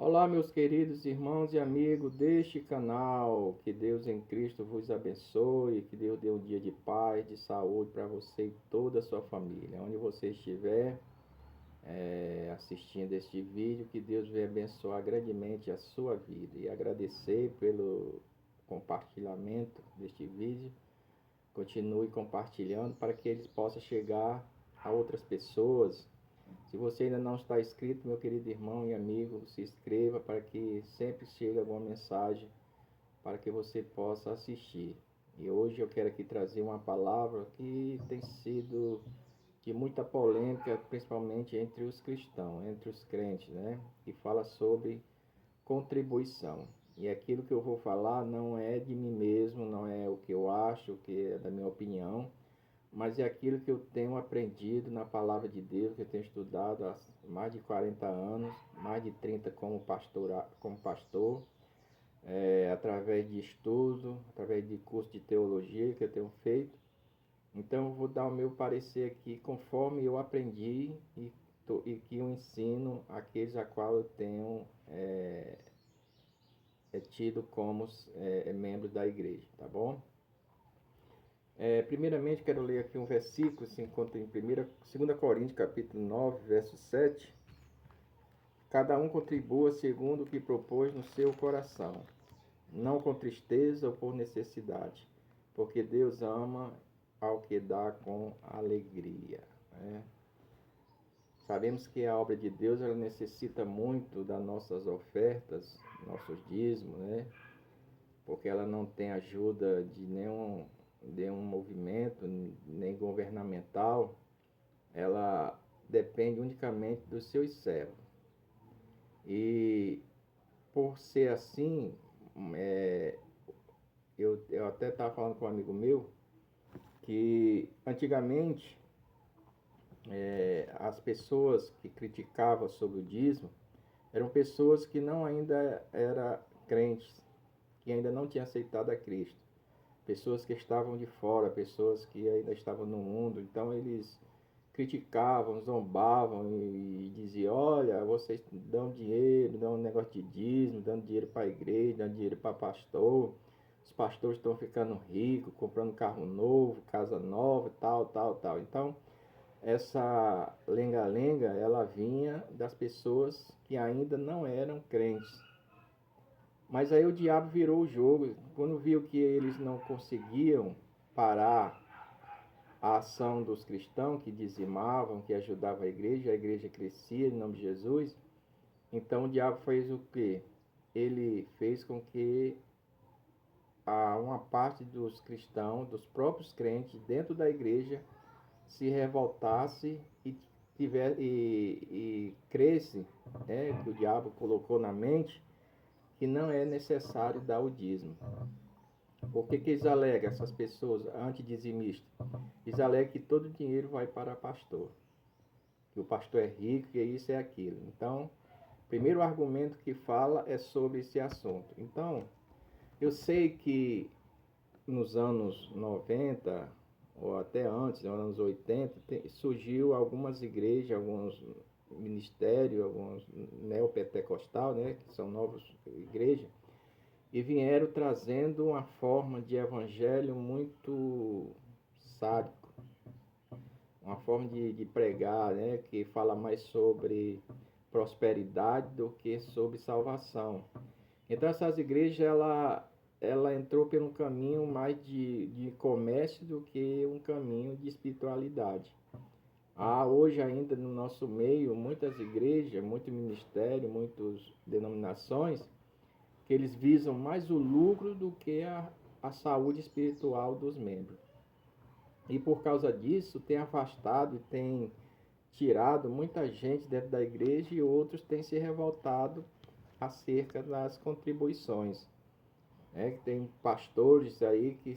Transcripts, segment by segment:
Olá, meus queridos irmãos e amigos deste canal. Que Deus em Cristo vos abençoe, que Deus dê um dia de paz, de saúde para você e toda a sua família. Onde você estiver assistindo este vídeo, que Deus venha abençoar grandemente a sua vida. E agradecer pelo compartilhamento deste vídeo. Continue compartilhando para que eles possam chegar a outras pessoas. Se você ainda não está inscrito, meu querido irmão e amigo, se inscreva para que sempre chegue alguma mensagem para que você possa assistir. E hoje eu quero aqui trazer uma palavra que tem sido de muita polêmica, principalmente entre os cristãos, entre os crentes, né? Que fala sobre contribuição. E aquilo que eu vou falar não é de mim mesmo, não é o que eu acho, o que é da minha opinião, mas é aquilo que eu tenho aprendido na palavra de Deus, que eu tenho estudado há mais de 40 anos, mais de 30 como pastor, através de estudo, através de curso de teologia que eu tenho feito. Então eu vou dar o meu parecer aqui conforme eu aprendi e que eu ensino aqueles a qual eu tenho tido como membro da igreja, tá bom? Primeiramente, quero ler aqui um versículo, se encontra em 2 Coríntios, capítulo 9, verso 7. Cada um contribua segundo o que propôs no seu coração, não com tristeza ou por necessidade, porque Deus ama ao que dá com alegria. Né? Sabemos que a obra de Deus ela necessita muito das nossas ofertas, nossos dízimos, né? Porque ela não tem ajuda de nenhum movimento, nem governamental, ela depende unicamente dos seus servos. E por ser assim, eu até estava falando com um amigo meu que antigamente as pessoas que criticavam sobre o dízimo eram pessoas que não ainda eram crentes, que ainda não tinham aceitado a Cristo. Pessoas que estavam de fora, pessoas que ainda estavam no mundo, então eles criticavam, zombavam e diziam: olha, vocês dão dinheiro, dão um negócio de dízimo, dando dinheiro para a igreja, dando dinheiro para pastor, os pastores estão ficando ricos, comprando carro novo, casa nova, tal, tal, tal. Então, essa lenga-lenga, ela vinha das pessoas que ainda não eram crentes. Mas aí o diabo virou o jogo. Quando viu que eles não conseguiam parar a ação dos cristãos que dizimavam, que ajudavam a igreja crescia em nome de Jesus. Então o diabo fez o quê? Ele fez com que uma parte dos cristãos, dos próprios crentes dentro da igreja, se revoltasse e cresce, que o diabo colocou na mente que não é necessário dar o dízimo. Por que eles alegam, essas pessoas antidizimistas? Eles alegam que todo o dinheiro vai para pastor, que o pastor é rico, que isso é aquilo. Então, o primeiro argumento que fala é sobre esse assunto. Então, eu sei que nos anos 90, ou até antes, nos anos 80, surgiu algumas igrejas, alguns ministérios, alguns neopentecostal, né, que são novas igrejas, e vieram trazendo uma forma de evangelho muito sádico, uma forma de pregar, né, que fala mais sobre prosperidade do que sobre salvação. Então essas igrejas, ela entrou por um caminho mais de comércio do que um caminho de espiritualidade. Há hoje ainda no nosso meio muitas igrejas, muito ministério, muitas denominações, que eles visam mais o lucro do que a saúde espiritual dos membros. E por causa disso tem afastado e tem tirado muita gente dentro da igreja, e outros têm se revoltado acerca das contribuições. Tem pastores aí que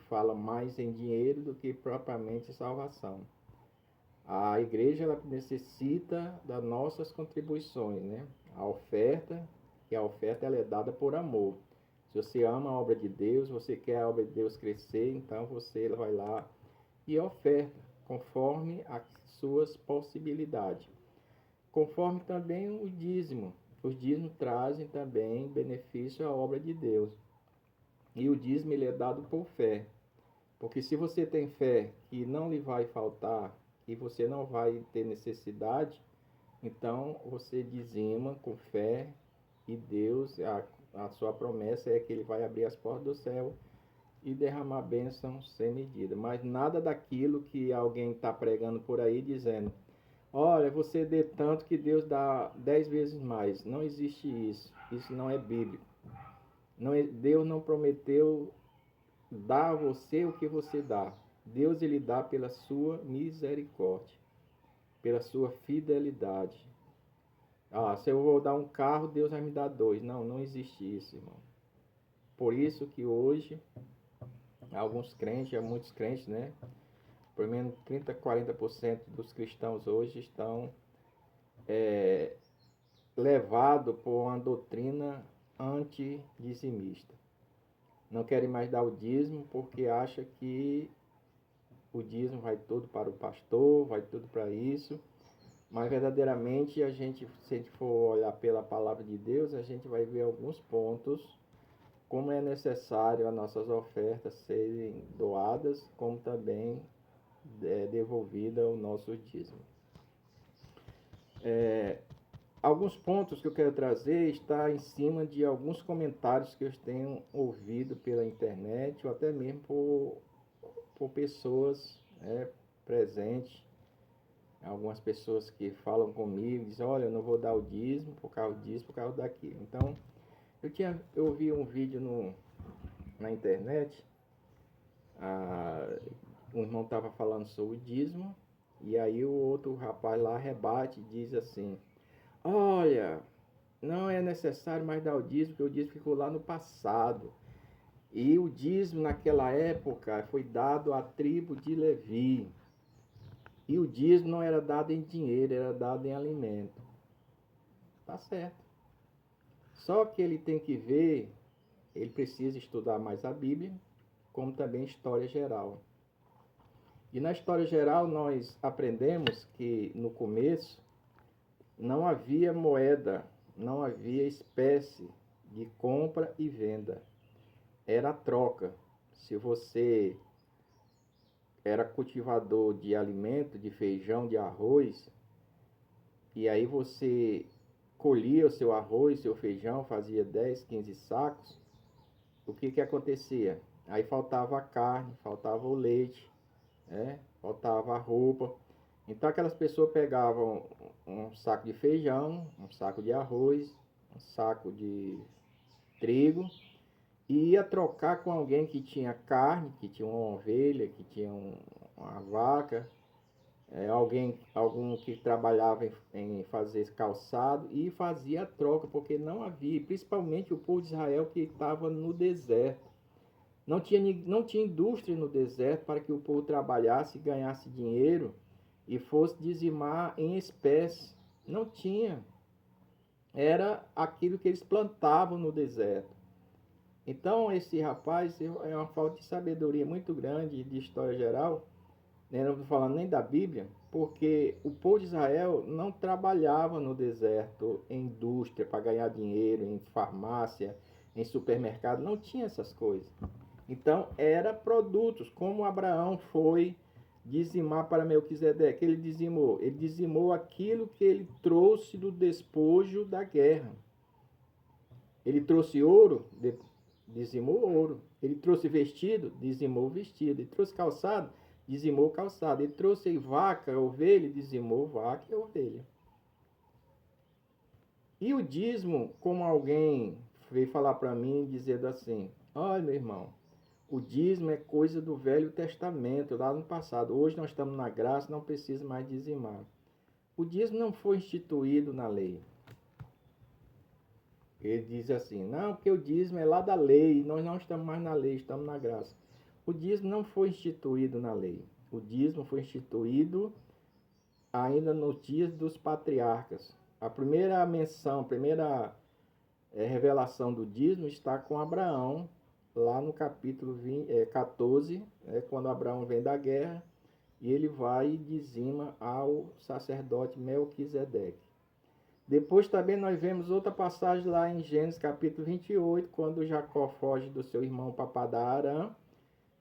falam mais em dinheiro do que propriamente salvação. A igreja ela necessita das nossas contribuições, né? A oferta ela é dada por amor. Se você ama a obra de Deus, você quer a obra de Deus crescer, então você vai lá e oferta conforme as suas possibilidades. conforme também o dízimo. Os dízimos trazem também benefício à obra de Deus. E o dízimo ele é dado por fé. Porque se você tem fé que não lhe vai faltar, que você não vai ter necessidade, então você dizima com fé e Deus, a sua promessa é que ele vai abrir as portas do céu e derramar bênção sem medida. Mas nada daquilo que alguém está pregando por aí dizendo, olha, você dê tanto que Deus dá 10 vezes mais. Não existe isso. Isso não é bíblico. Deus não prometeu dar a você o que você dá. Deus ele dá pela sua misericórdia, pela sua fidelidade. Se eu vou dar um carro, Deus vai me dar 2. Não, não existe isso, irmão. Por isso que hoje, alguns crentes, muitos crentes, né? Pelo menos 30, 40% dos cristãos hoje estão levados por uma doutrina antidizimista. Não querem mais dar o dízimo porque acha que o dízimo vai tudo para o pastor, vai tudo para isso. Mas verdadeiramente, se a gente for olhar pela palavra de Deus, a gente vai ver alguns pontos, como é necessário as nossas ofertas serem doadas, como também devolvida o nosso dízimo. Alguns pontos que eu quero trazer está em cima de alguns comentários que eu tenho ouvido pela internet ou até mesmo por pessoas presentes. Algumas pessoas que falam comigo, dizem, olha, eu não vou dar o dízimo por causa disso, por causa daquilo. Então, eu vi um vídeo na internet, um irmão estava falando sobre o dízimo, e aí o outro rapaz lá rebate e diz assim, olha, não é necessário mais dar o dízimo, porque o dízimo ficou lá no passado. E o dízimo naquela época foi dado à tribo de Levi. E o dízimo não era dado em dinheiro, era dado em alimento. Tá certo. Só que ele tem que ver, ele precisa estudar mais a Bíblia, como também história geral. E na história geral nós aprendemos que no começo não havia moeda, não havia espécie de compra e venda. Era troca. Se você era cultivador de alimento, de feijão, de arroz, e aí você colhia o seu arroz, seu feijão, fazia 10, 15 sacos, o que acontecia? Aí faltava a carne, faltava o leite, faltava a roupa. Então aquelas pessoas pegavam um saco de feijão, um saco de arroz, um saco de trigo, e ia trocar com alguém que tinha carne, que tinha uma ovelha, que tinha uma vaca, algum que trabalhava em fazer calçado, e fazia a troca, porque não havia, principalmente o povo de Israel que estava no deserto. Não tinha indústria no deserto para que o povo trabalhasse, ganhasse dinheiro e fosse dizimar em espécie. Não tinha. Era aquilo que eles plantavam no deserto. Então, esse rapaz é uma falta de sabedoria muito grande de história geral, né? Não estou falando nem da Bíblia, porque o povo de Israel não trabalhava no deserto em indústria para ganhar dinheiro, em farmácia, em supermercado, não tinha essas coisas. Então, era produtos, como Abraão foi dizimar para Melquisedeque. Ele dizimou aquilo que ele trouxe do despojo da guerra. Ele trouxe ouro, dizimou ouro. Ele trouxe vestido, dizimou vestido. Ele trouxe calçado, dizimou calçado. Ele trouxe vaca, ovelha, dizimou vaca e ovelha. E o dízimo, como alguém veio falar para mim, dizendo assim, olha, meu irmão, o dízimo é coisa do Velho Testamento, lá no passado. Hoje nós estamos na graça, não precisa mais dizimar. O dízimo não foi instituído na lei. Ele diz assim, não, porque o dízimo é lá da lei, nós não estamos mais na lei, estamos na graça. O dízimo não foi instituído na lei. O dízimo foi instituído ainda nos dias dos patriarcas. A primeira menção, a primeira revelação do dízimo está com Abraão, lá no capítulo 14, quando Abraão vem da guerra, e ele vai e dizima ao sacerdote Melquisedeque. Depois também nós vemos outra passagem lá em Gênesis capítulo 28, quando Jacó foge do seu irmão Papadarã,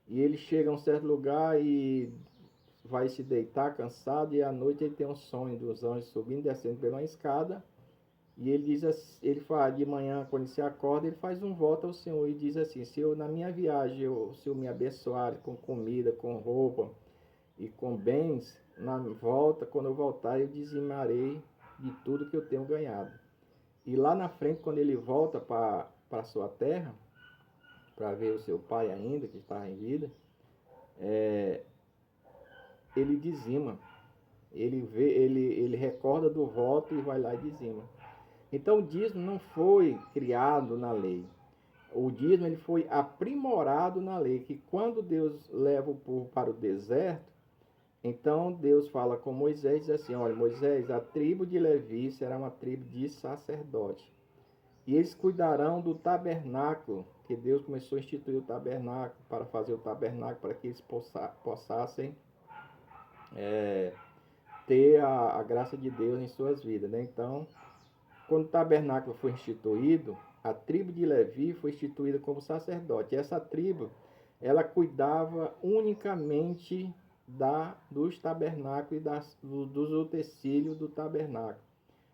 e ele chega a um certo lugar e vai se deitar cansado, e à noite ele tem um sonho dos anjos subindo e descendo pela escada, e ele diz assim, ele faz de manhã, quando ele se acorda, ele faz um voto ao Senhor e diz assim: se eu na minha viagem, o Senhor me abençoar com comida, com roupa e com bens, na volta, quando eu voltar, eu dizimarei de tudo que eu tenho ganhado. E lá na frente, quando ele volta para a sua terra, para ver o seu pai ainda, que estava em vida, ele dizima. Ele recorda do voto e vai lá e dizima. Então o dízimo não foi criado na lei. O dízimo ele foi aprimorado na lei, que quando Deus leva o povo para o deserto, então Deus fala com Moisés, diz assim: olha, Moisés, a tribo de Levi será uma tribo de sacerdote. E eles cuidarão do tabernáculo, que Deus começou a instituir o tabernáculo, para fazer o tabernáculo, para que eles possam ter a graça de Deus em suas vidas, né? Então, quando o tabernáculo foi instituído, a tribo de Levi foi instituída como sacerdote. Essa tribo, ela cuidava unicamente dos tabernáculos e dos utensílios do tabernáculo,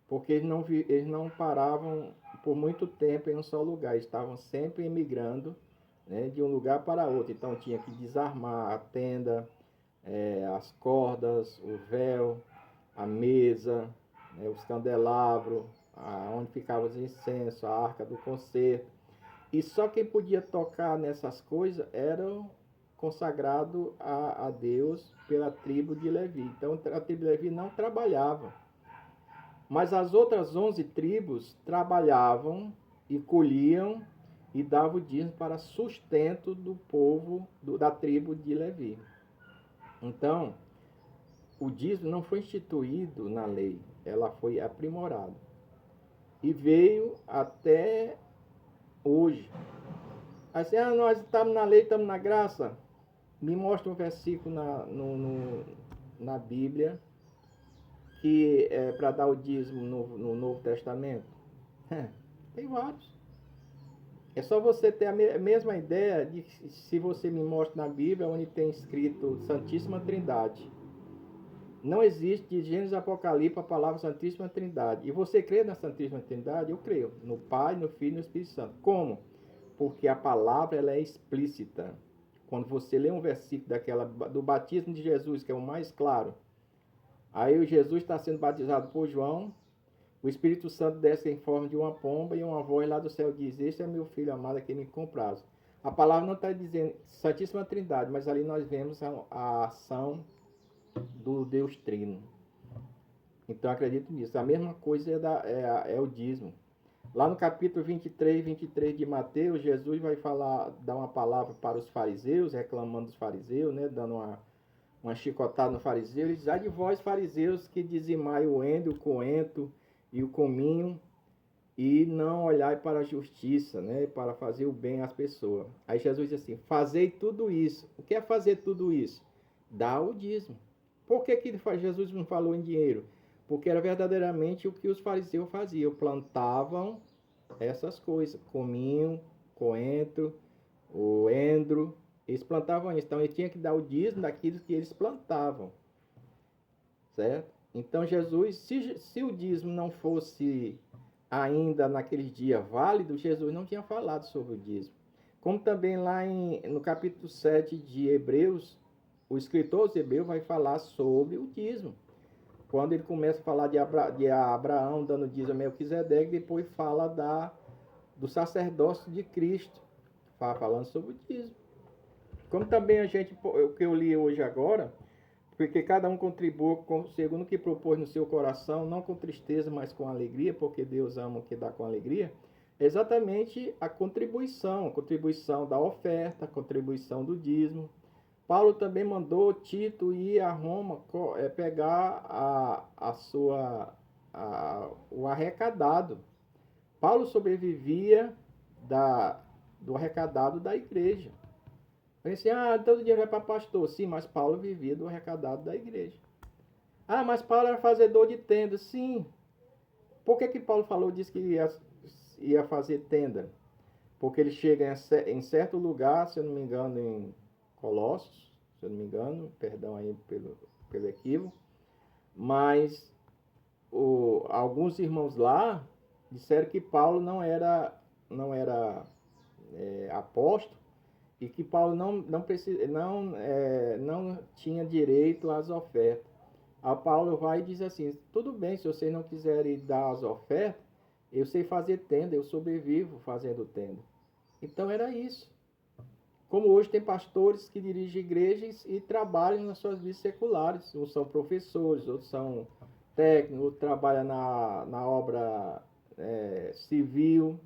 porque eles não paravam por muito tempo em um só lugar, eles estavam sempre emigrando, né, de um lugar para outro. Então tinha que desarmar a tenda, as cordas, o véu, a mesa, né, os candelabros, onde ficavam os incensos, a arca do concerto. E só quem podia tocar nessas coisas era consagrado a Deus pela tribo de Levi. Então a tribo de Levi não trabalhava. Mas as outras 11 tribos trabalhavam e colhiam e davam o dízimo para sustento do povo da tribo de Levi. Então, o dízimo não foi instituído na lei, ela foi aprimorada. E veio até hoje. Assim, nós estamos na lei, estamos na graça. Me mostra um versículo na Bíblia que é para dar o dízimo no Novo Testamento. Tem vários. É só você ter a mesma ideia de se você me mostra na Bíblia onde tem escrito Santíssima Trindade. Não existe de Gênesis Apocalipse a palavra Santíssima Trindade. E você crê na Santíssima Trindade? Eu creio. No Pai, no Filho e no Espírito Santo. Como? Porque a palavra ela é explícita. Quando você lê um versículo do batismo de Jesus, que é o mais claro, aí o Jesus está sendo batizado por João, o Espírito Santo desce em forma de uma pomba e uma voz lá do céu diz: este é meu filho amado a quem me comprazo. A palavra não está dizendo Santíssima Trindade, mas ali nós vemos a ação do Deus Trino. Então acredito nisso. A mesma coisa é o dízimo. Lá no capítulo 23 de Mateus, Jesus vai dar uma palavra para os fariseus, reclamando dos fariseus, né, dando uma chicotada no fariseu. Ele diz: ai de vós, fariseus, que dizimai o endo, o coentro e o cominho, e não olhai para a justiça, né, para fazer o bem às pessoas. Aí Jesus diz assim: fazei tudo isso. O que é fazer tudo isso? Dá o dízimo. Por que Jesus não falou em dinheiro? Porque era verdadeiramente o que os fariseus faziam. Plantavam essas coisas. Cominho, coentro, o endro. Eles plantavam isso. Então, ele tinha que dar o dízimo daquilo que eles plantavam. Certo? Então, Jesus, se o dízimo não fosse ainda naqueles dias válido, Jesus não tinha falado sobre o dízimo. Como também lá no capítulo 7 de Hebreus, o escritor aos Hebreus vai falar sobre o dízimo. Quando ele começa a falar de Abraão dando dízimo a Melquisedeque, depois fala do sacerdócio de Cristo, falando sobre o dízimo. Como também o que eu li hoje agora, porque cada um contribua segundo o que propôs no seu coração, não com tristeza, mas com alegria, porque Deus ama o que dá com alegria, é exatamente a contribuição da oferta, a contribuição do dízimo. Paulo também mandou Tito ir a Roma pegar o arrecadado. Paulo sobrevivia do arrecadado da igreja. Pensei, todo dia vai para pastor. Sim, mas Paulo vivia do arrecadado da igreja. Mas Paulo era fazedor de tendas. Sim, Por que Paulo falou disso que ia fazer tenda? Porque ele chega em certo lugar, se eu não me engano, em Colossos, se eu não me engano, perdão aí pelo equívoco, mas alguns irmãos lá disseram que Paulo não era apóstolo e que Paulo não tinha direito às ofertas. A Paulo vai e diz assim: tudo bem, se vocês não quiserem dar as ofertas, eu sei fazer tenda, eu sobrevivo fazendo tenda. Então era isso. Como hoje tem pastores que dirigem igrejas e trabalham nas suas vidas seculares. Uns são professores, outros são técnicos, outros trabalham na obra civil.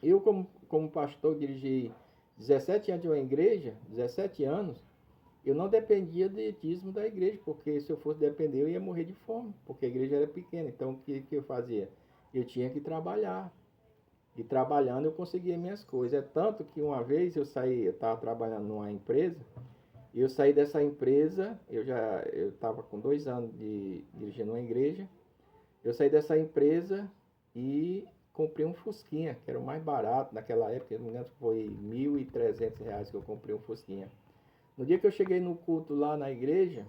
Eu, como pastor, dirigi 17 anos de uma igreja, 17 anos, eu não dependia de dízimo da igreja, porque se eu fosse depender, eu ia morrer de fome, porque a igreja era pequena. Então, o que eu fazia? Eu tinha que trabalhar. E trabalhando eu conseguia minhas coisas. É tanto que uma vez eu estava trabalhando numa empresa, e eu saí dessa empresa, eu estava com 2 anos dirigindo uma igreja, eu saí dessa empresa e comprei um Fusquinha, que era o mais barato naquela época, eu não me engano, foi R$ 1.300 que eu comprei um Fusquinha. No dia que eu cheguei no culto lá na igreja,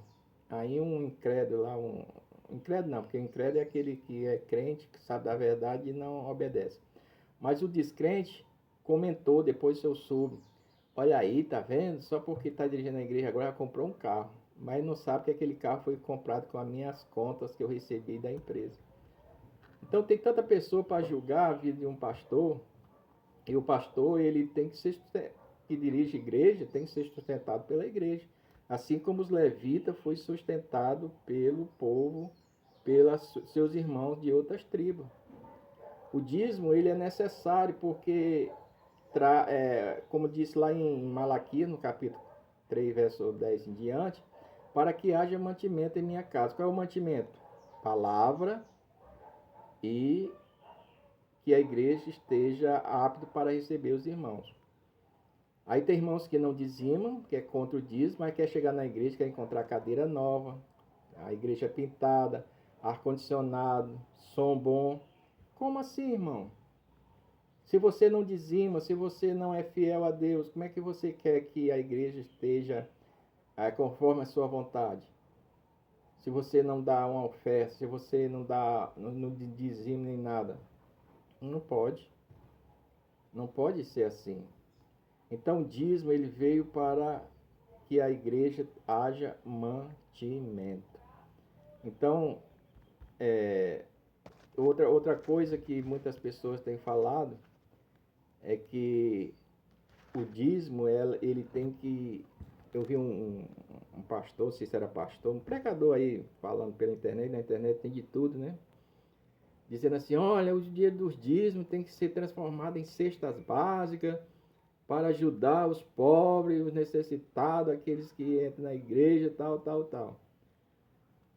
aí um incrédulo lá, incrédulo não, porque incrédulo é aquele que é crente, que sabe da verdade e não obedece. Mas o descrente comentou, depois eu soube: olha aí, tá vendo? Só porque tá dirigindo a igreja agora comprou um carro. Mas não sabe que aquele carro foi comprado com as minhas contas que eu recebi da empresa. Então tem tanta pessoa para julgar a vida de um pastor. E o pastor, ele tem que ser, que dirige a igreja, tem que ser sustentado pela igreja. Assim como os levitas foi sustentado pelo povo, pelos seus irmãos de outras tribos. O dízimo, ele é necessário porque, como disse lá em Malaquias, no capítulo 3, verso 10 em diante, para que haja mantimento em minha casa. Qual é o mantimento? Palavra e que a igreja esteja apta para receber os irmãos. Aí tem irmãos que não dizimam, que é contra o dízimo, mas quer chegar na igreja, quer encontrar cadeira nova, a igreja pintada, ar-condicionado, som bom. Como assim, irmão? Se você não dizima, se você não é fiel a Deus, como é que você quer que a igreja esteja conforme a sua vontade? Se você não dá uma oferta, se você não dá, não dizima nem nada, não pode. Não pode ser assim. Então o dízimo ele veio para que a igreja haja mantimento. Então, outra coisa que muitas pessoas têm falado é que o dízimo, ele tem que... Eu vi um pastor, não sei se era pastor, um pregador aí falando pela internet, na internet tem de tudo, né? Dizendo assim: olha, o dinheiro dos dízimos tem que ser transformado em cestas básicas para ajudar os pobres, os necessitados, aqueles que entram na igreja, tal, tal, tal.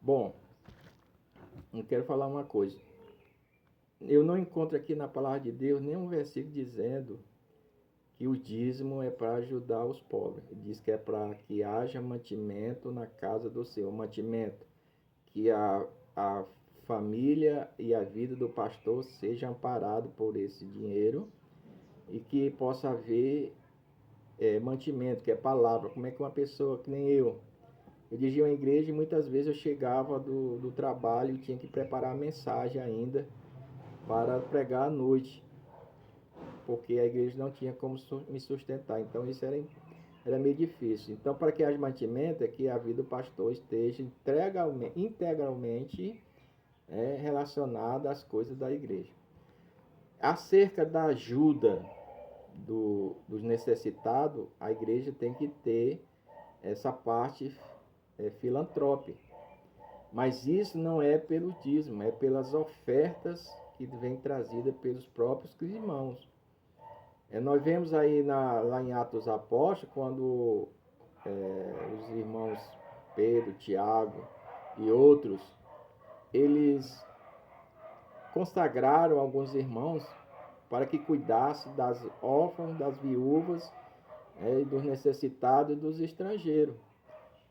Bom, eu quero falar uma coisa. Eu não encontro aqui na palavra de Deus nenhum versículo dizendo que o dízimo é para ajudar os pobres. Diz que é para que haja mantimento na casa do Senhor. Mantimento, que a família e a vida do pastor seja amparado por esse dinheiro e que possa haver mantimento, que é palavra. Como é que uma pessoa, que nem eu dirigia uma igreja e muitas vezes eu chegava do trabalho e tinha que preparar a mensagem ainda para pregar à noite, porque a igreja não tinha como me sustentar. Então isso era meio difícil. Então, para que haja mantimento, é que a vida do pastor esteja integralmente relacionada às coisas da igreja. Acerca da ajuda dos necessitados, a igreja tem que ter essa parte filantrópica. Mas isso não é pelo dízimo, é pelas ofertas que vêm trazidas pelos próprios irmãos. Nós vemos aí lá em Atos Apóstolos, quando os irmãos Pedro, Tiago e outros, eles consagraram alguns irmãos para que cuidassem das órfãos, das viúvas, dos necessitados e dos estrangeiros.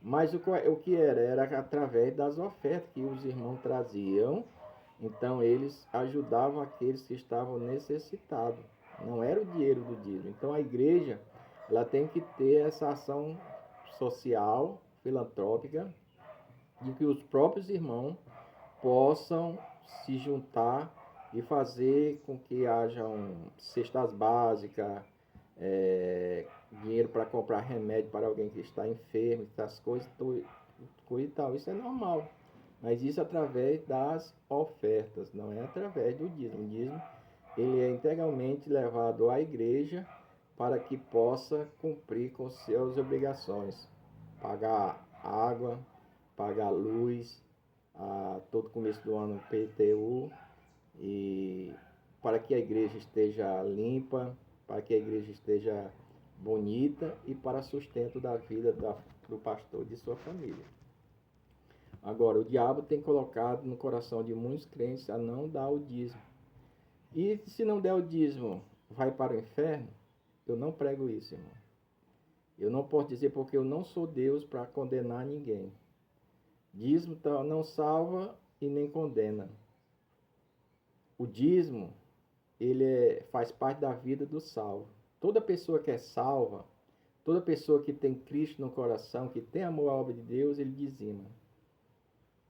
Mas o que era? Era através das ofertas que os irmãos traziam Então eles ajudavam aqueles que estavam necessitados. Não era o dinheiro do dízimo. Então a igreja, ela tem que ter essa ação social, filantrópica, de que os próprios irmãos possam se juntar e fazer com que hajam cestas básicas, dinheiro para comprar remédio para alguém que está enfermo, essas coisas e tal. Isso é normal. Mas isso através das ofertas, não é através do dízimo. O dízimo, ele é integralmente levado à igreja para que possa cumprir com suas obrigações. Pagar água, pagar luz, todo começo do ano PTU, e para que a igreja esteja limpa, para que a igreja esteja bonita e para sustento da vida do pastor e de sua família. Agora, o diabo tem colocado no coração de muitos crentes a não dar o dízimo. E se não der o dízimo, vai para o inferno? Eu não prego isso, irmão. Eu não posso dizer porque eu não sou Deus para condenar ninguém. Dízimo não salva e nem condena. O dízimo, ele faz parte da vida do salvo. Toda pessoa que é salva, toda pessoa que tem Cristo no coração, que tem amor à obra de Deus, ele dizima.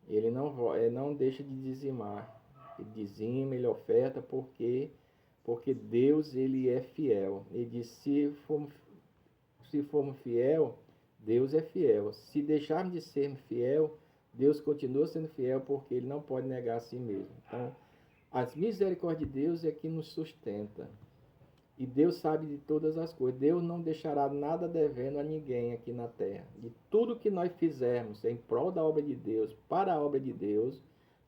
Ele não deixa de dizimar. Ele dizima, ele oferta, porque Deus, ele é fiel. Ele diz, se formos fiel, Deus é fiel. Se deixarmos de ser fiel, Deus continua sendo fiel, porque ele não pode negar a si mesmo. Então, as misericórdias de Deus é que nos sustenta. E Deus sabe de todas as coisas. Deus não deixará nada devendo a ninguém aqui na terra. De tudo que nós fizermos em prol da obra de Deus, para a obra de Deus,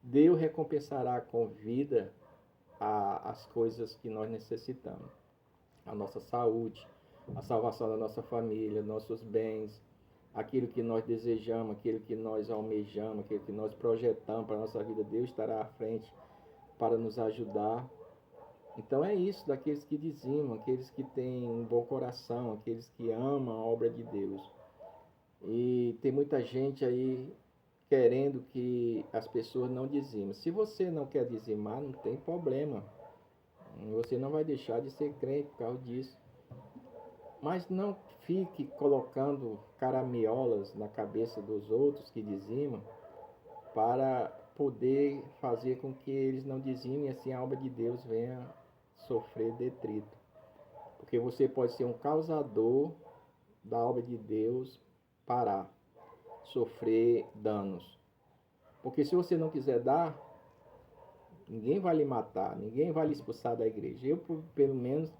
Deus recompensará com vida as coisas que nós necessitamos. A nossa saúde, a salvação da nossa família, nossos bens, aquilo que nós desejamos, aquilo que nós almejamos, aquilo que nós projetamos para a nossa vida. Deus estará à frente para nos ajudar. Então é isso, daqueles que dizimam, aqueles que têm um bom coração, aqueles que amam a obra de Deus. E tem muita gente aí querendo que as pessoas não dizimem. Se você não quer dizimar, não tem problema. Você não vai deixar de ser crente por causa disso. Mas não fique colocando caraminholas na cabeça dos outros que dizimam para poder fazer com que eles não dizimem, assim a obra de Deus venha sofrer detrito. Porque você pode ser um causador da obra de Deus parar, sofrer danos. Porque se você não quiser dar, ninguém vai lhe matar, ninguém vai lhe expulsar da igreja. Eu, pelo menos,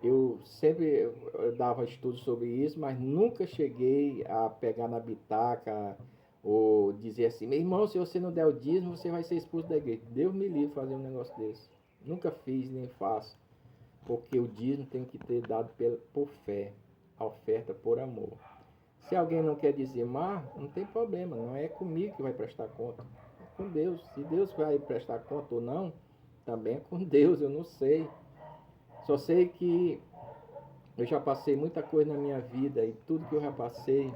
eu sempre dava estudos sobre isso, mas nunca cheguei a pegar na bitaca ou dizer assim, meu irmão, se você não der o dízimo, você vai ser expulso da igreja. Deus me livre de fazer um negócio desse. Nunca fiz, nem faço. Porque o dízimo tem que ter dado por fé, a oferta por amor. Se alguém não quer dizimar, não tem problema, não é comigo que vai prestar conta, é com Deus. Se Deus vai prestar conta ou não, também é com Deus, eu não sei. Só sei que eu já passei muita coisa na minha vida e tudo que eu já passei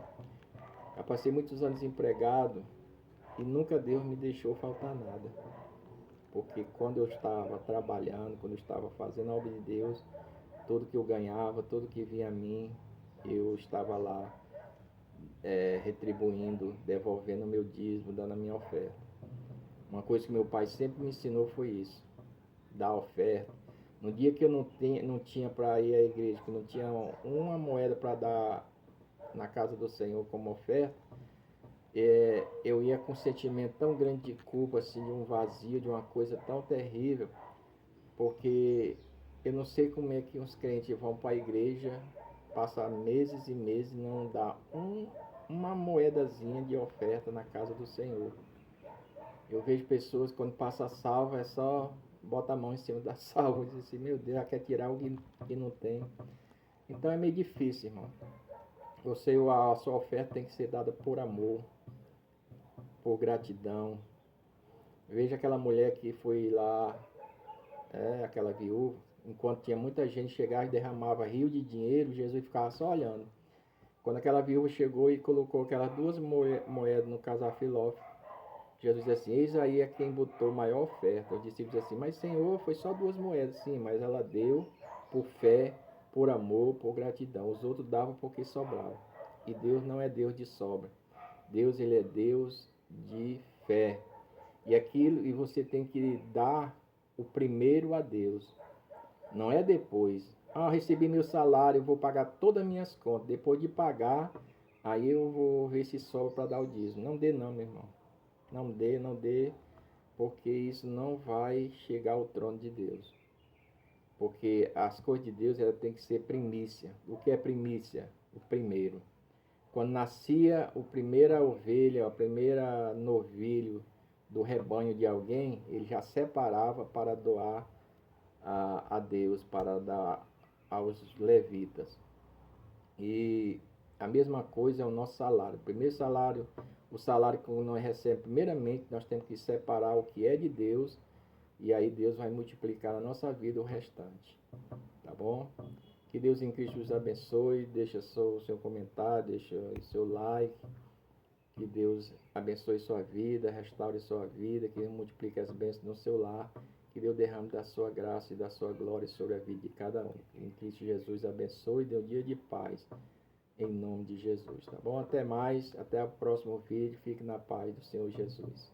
muitos anos desempregado e nunca Deus me deixou faltar nada. Porque quando eu estava trabalhando, quando eu estava fazendo a obra de Deus, tudo que eu ganhava, tudo que vinha a mim, eu estava lá retribuindo, devolvendo o meu dízimo, dando a minha oferta. Uma coisa que meu pai sempre me ensinou foi isso, dar oferta. No dia que eu não tinha para ir à igreja, que não tinha uma moeda para dar na casa do Senhor como oferta, eu ia com um sentimento tão grande de culpa, assim, de um vazio, de uma coisa tão terrível, porque eu não sei como é que os crentes vão para a igreja, passar meses e meses e não dar uma moedazinha de oferta na casa do Senhor. Eu vejo pessoas, quando passa a salva, é só bota a mão em cima da salva e diz assim, meu Deus, já quer tirar o que não tem. Então é meio difícil, irmão. A sua oferta tem que ser dada por amor, por gratidão. Veja aquela mulher que foi lá, aquela viúva, enquanto tinha muita gente chegava e derramava rio de dinheiro, Jesus ficava só olhando. Quando aquela viúva chegou e colocou aquelas 2 moedas no casafilofe, Jesus disse assim, eis aí a quem botou maior oferta. Os discípulos disseram assim, mas Senhor, foi só 2 moedas. Sim, mas ela deu por fé, por amor, por gratidão. Os outros davam porque sobrava. E Deus não é Deus de sobra. Deus, ele é Deus de fé. E você tem que dar o primeiro a Deus. Não é depois. Ah, eu recebi meu salário, eu vou pagar todas as minhas contas. Depois de pagar, aí eu vou ver se sobra para dar o dízimo. Não dê não, meu irmão. Não dê, não dê, porque isso não vai chegar ao trono de Deus. Porque as coisas de Deus, ela tem que ser primícia. O que é primícia? O primeiro. Quando nascia a primeira ovelha, a primeira novilho do rebanho de alguém, ele já separava para doar a Deus, para dar aos levitas. E a mesma coisa é o nosso salário. O primeiro salário, o salário que nós recebemos, primeiramente, nós temos que separar o que é de Deus, e aí Deus vai multiplicar na nossa vida o restante. Tá bom? Que Deus em Cristo os abençoe. Deixa o seu comentário, deixa o seu like. Que Deus abençoe sua vida, restaure sua vida, que Ele multiplique as bênçãos no seu lar. Que Deus derrame da sua graça e da sua glória sobre a vida de cada um. Em Cristo Jesus abençoe e dê um dia de paz. Em nome de Jesus, tá bom? Até mais, até o próximo vídeo. Fique na paz do Senhor Jesus.